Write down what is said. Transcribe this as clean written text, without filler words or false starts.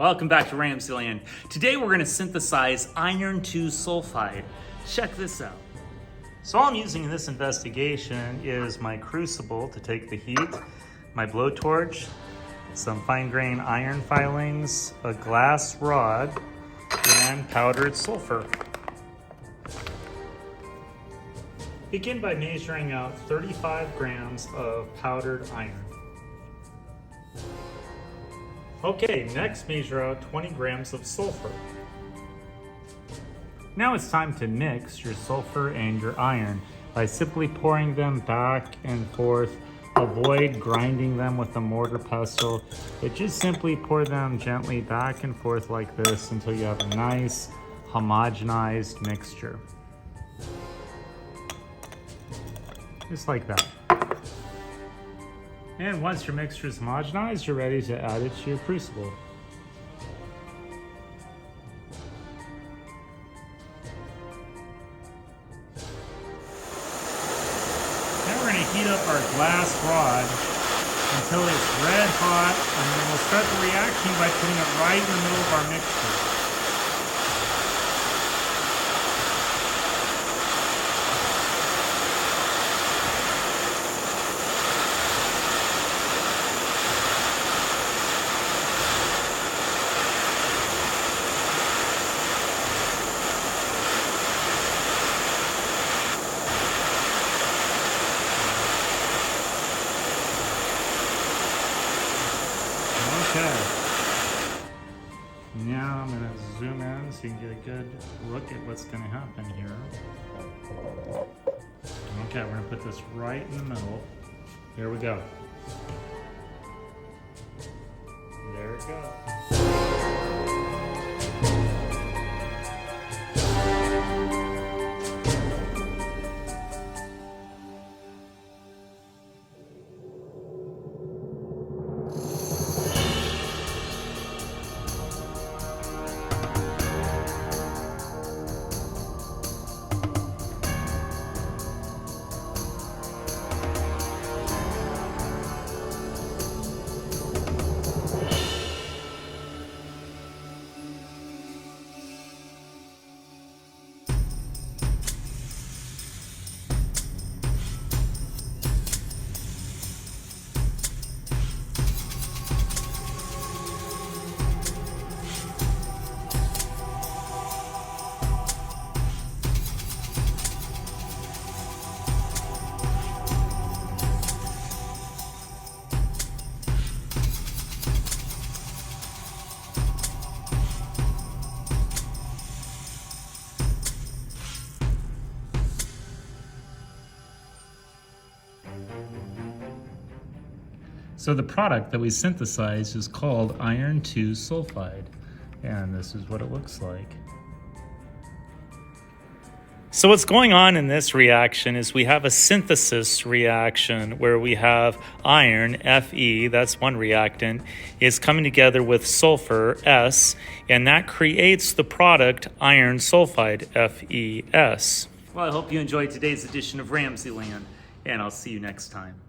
Welcome back to RamZland. Today we're going to synthesize iron to sulfide. Check this out. So all I'm using in this investigation is my crucible to take the heat, my blowtorch, some fine grain iron filings, a glass rod, and powdered sulfur. Begin by measuring out 35 grams of powdered iron. Okay, next measure out 20 grams of sulfur. Now it's time to mix your sulfur and your iron by simply pouring them back and forth. Avoid grinding them with a mortar pestle, but just simply pour them gently back and forth like this until you have a nice homogenized mixture. Just like that. And once your mixture is homogenized, you're ready to add it to your crucible. Now we're going to heat up our glass rod until it's red hot, and then we'll start the reaction by putting it right in the middle of our mixture. Okay, now I'm going to zoom in so you can get a good look at what's going to happen here. Okay, we're going to put this right in the middle. Here we go. There it goes. So the product that we synthesized is called iron to sulfide, and this is what it looks like. So what's going on in this reaction is we have a synthesis reaction where we have iron, Fe, that's one reactant, is coming together with sulfur, S, and that creates the product iron sulfide, FeS. Well, I hope you enjoyed today's edition of RamZland, and I'll see you next time.